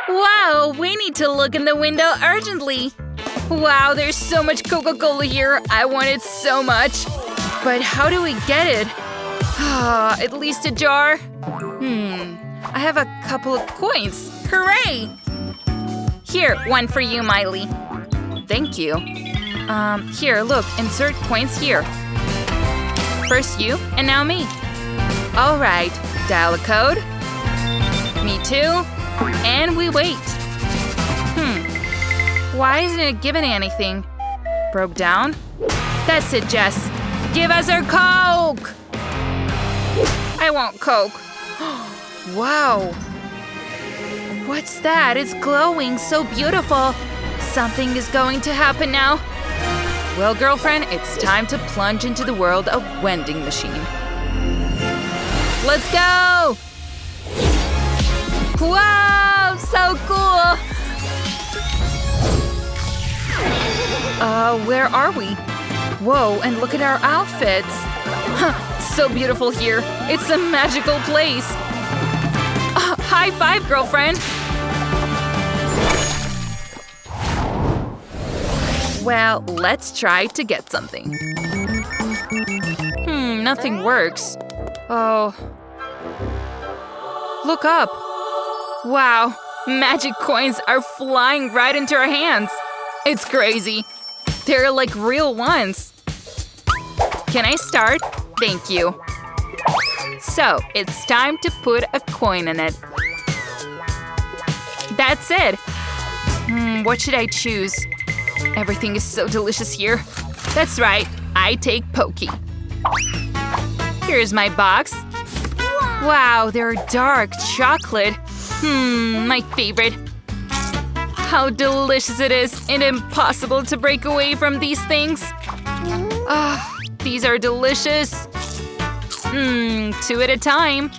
Wow, we need to look in the window urgently. Wow, there's so much Coca-Cola here. I want it so much. But how do we get it? At least a jar? I have a couple of coins. Hooray! Here, one for you, Miley. Thank you. Here, look, insert coins here. First you, and now me. All right, dial a code. Me too. And we wait. Why isn't it giving anything? Broke down? That's it, Jess. Give us our Coke! I want Coke. Wow. What's that? It's glowing, so beautiful. Something is going to happen now. Well, girlfriend, it's time to plunge into the world of vending machine. Let's go! Wow, so cool! Where are we? Whoa, and look at our outfits. So beautiful here. It's a magical place. High five, girlfriend. Well, let's try to get something. Nothing works. Oh. Look up. Wow, magic coins are flying right into our hands. It's crazy. They're like real ones. Can I start? Thank you. So, it's time to put a coin in it. That's it. What should I choose? Everything is so delicious here. That's right, I take Pokey. Here's my box. Wow, they're dark chocolate. My favorite. How delicious it is and impossible to break away from these things. These are delicious. Two at a time.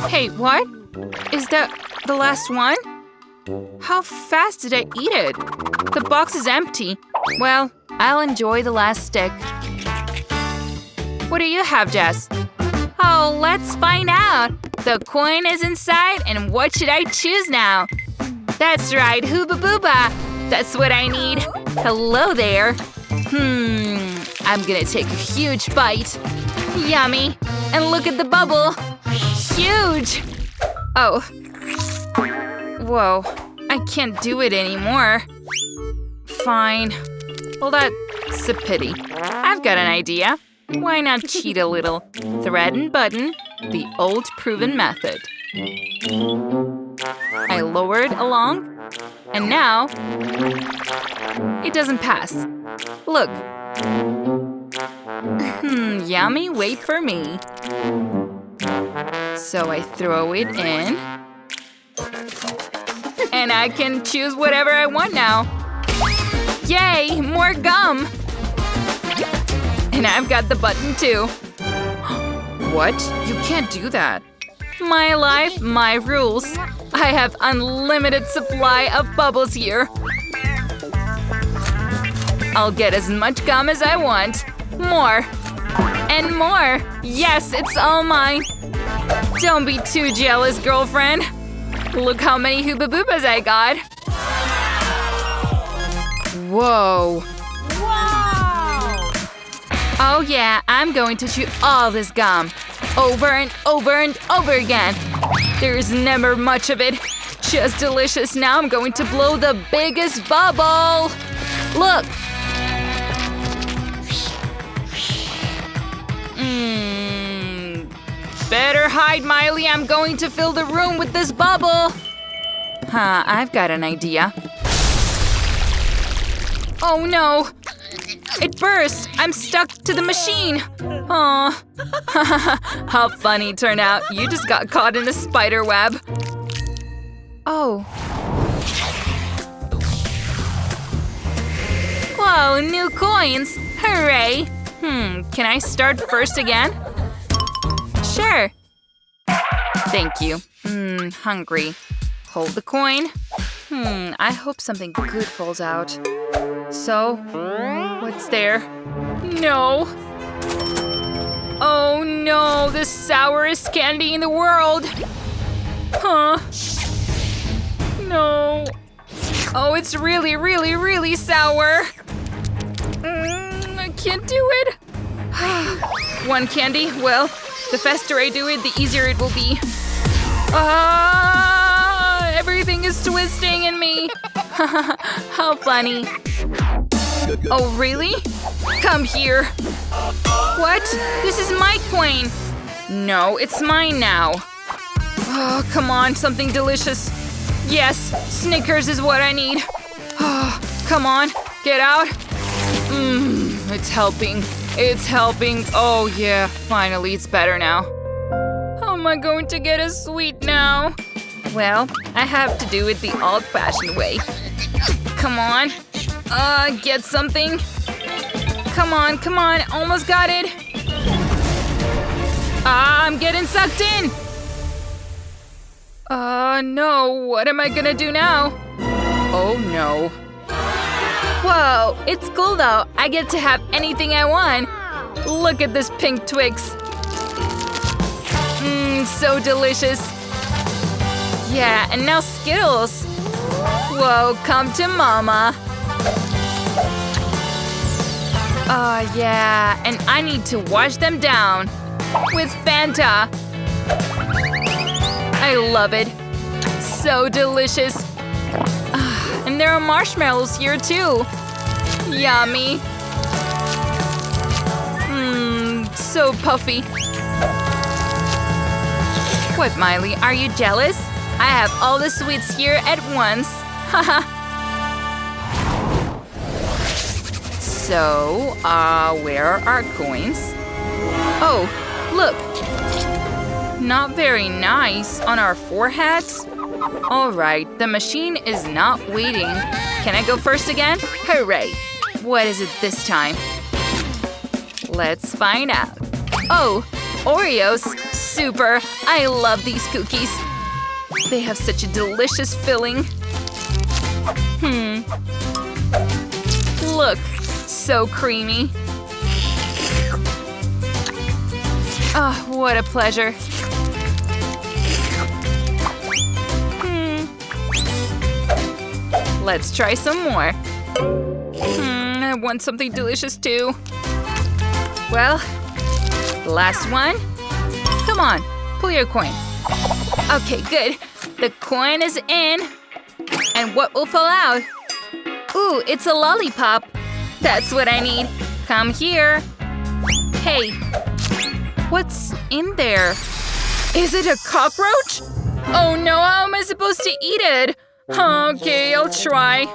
Hey, what? Is that the last one? How fast did I eat it? The box is empty. Well, I'll enjoy the last stick. What do you have, Jess? Oh, let's find out. The coin is inside, and what should I choose now? That's right, Hooba Booba. That's what I need. Hello there. I'm gonna take a huge bite. Yummy. And look at the bubble. Huge. Oh. Whoa. I can't do it anymore. Fine. Well, that's a pity. I've got an idea. Why not cheat a little? Thread and button, the old proven method. I lower it along, and now it doesn't pass. Look. Yummy, wait for me. So I throw it in, and I can choose whatever I want now. Yay, more gum! And I've got the button too. What? You can't do that. My life, my rules. I have unlimited supply of bubbles here. I'll get as much gum as I want. More. And more. Yes, it's all mine. Don't be too jealous, girlfriend. Look how many Hooba Boobas I got. Whoa. Oh yeah, I'm going to chew all this gum. Over and over and over again. There's never much of it. Just delicious. Now I'm going to blow the biggest bubble. Look. Better hide, Miley. I'm going to fill the room with this bubble. I've got an idea. Oh no. It burst! I'm stuck to the machine! Aw. How funny it turned out. You just got caught in a spider web. Oh. Whoa, new coins! Hooray! Can I start first again? Sure. Thank you. Hungry. Hold the coin. I hope something good falls out. So, what's there? No! Oh no, the sourest candy in the world! Huh? Oh, it's really, really, really sour. I can't do it. One candy. Well, the faster I do it, the easier it will be. Everything is twisting in me. How funny. Oh, really? Come here. What? This is my coin. No, it's mine now. Oh, come on, something delicious. Yes, Snickers is what I need. Oh, come on, get out. It's helping. It's helping. Oh, yeah, finally, it's better now. How am I going to get a sweet now? Well, I have to do it the old-fashioned way. Come on. Get something. Come on, almost got it. I'm getting sucked in. No, what am I gonna do now? Oh, no. Whoa, it's cool though. I get to have anything I want. Look at this pink Twix. So delicious. Yeah, and now Skittles. Whoa, come to mama. Oh, yeah, and I need to wash them down with Fanta. I love it. So delicious. And there are marshmallows here too. Yummy. So puffy. What, Miley? Are you jealous? I have all the sweets here at once. Haha. So, where are our coins? Oh, look. Not very nice on our foreheads. All right, the machine is not waiting. Can I go first again? Hooray! What is it this time? Let's find out. Oh, Oreos. Super. I love these cookies. They have such a delicious filling. Look, so creamy. Oh, what a pleasure. Let's try some more. I want something delicious too. Well, last one. Come on, pull your coin. Okay, good. The coin is in. And what will fall out? Ooh, it's a lollipop. That's what I need. Come here. Hey, what's in there? Is it a cockroach? Oh no, how am I supposed to eat it? Okay, I'll try.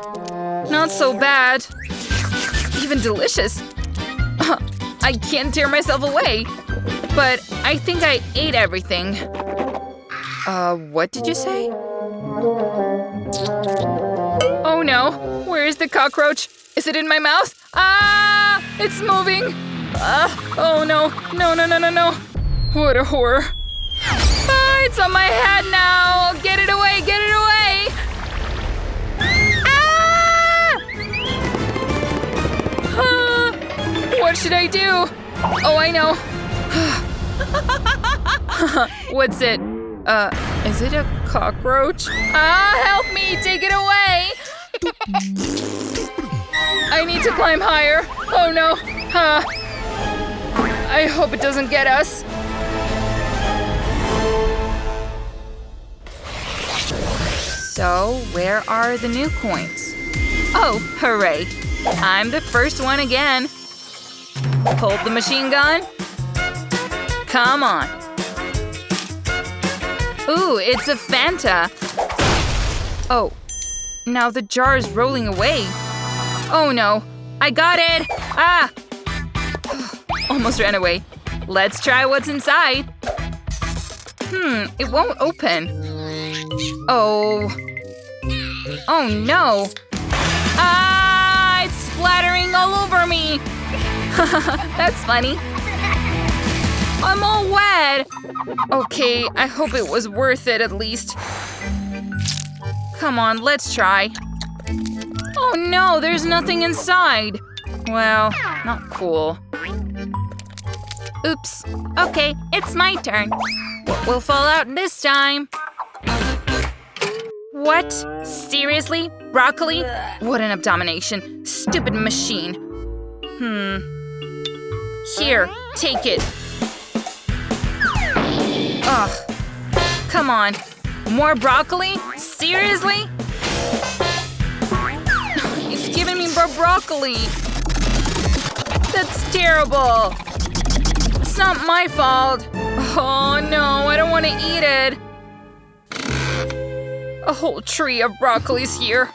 Not so bad. Even delicious. I can't tear myself away. But I think I ate everything. What did you say? Oh no, where is the cockroach? Is it in my mouth? Ah, it's moving. Oh no, no. What a horror. It's on my head now. Get it away, get it away. What should I do? Oh, I know. What's it? Is it a cockroach? Help me! Take it away! I need to climb higher. Oh no. I hope it doesn't get us. So, where are the new coins? Oh, hooray. I'm the first one again. Hold the machine gun. Come on. Ooh, it's a Fanta. Oh, now the jar is rolling away. Oh no, I got it! Almost ran away. Let's try what's inside. It won't open. Oh no. It's splattering all over me. That's funny. I'm all wet. Okay, I hope it was worth it at least. Come on, let's try. Oh no, there's nothing inside. Well, not cool. Oops. Okay, it's my turn. What will fall out this time? What? Seriously? Broccoli? What an abomination. Stupid machine. Here, take it. Ugh. Come on. More broccoli? Seriously? It's giving me more broccoli. That's terrible. It's not my fault. Oh no, I don't want to eat it. A whole tree of broccoli's here.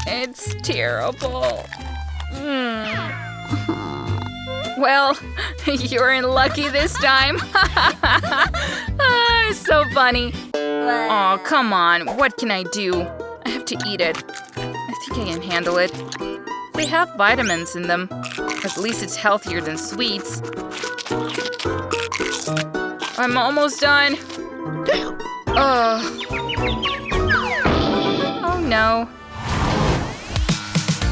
It's terrible. Well, you're unlucky this time. It's so funny. Oh, come on. What can I do? I have to eat it. I think I can handle it. They have vitamins in them. At least it's healthier than sweets. I'm almost done. Oh no.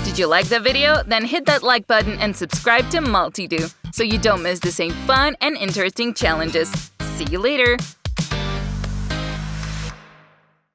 Did you like the video? Then hit that like button and subscribe to Multi-Do so you don't miss the same fun and interesting challenges. See you later!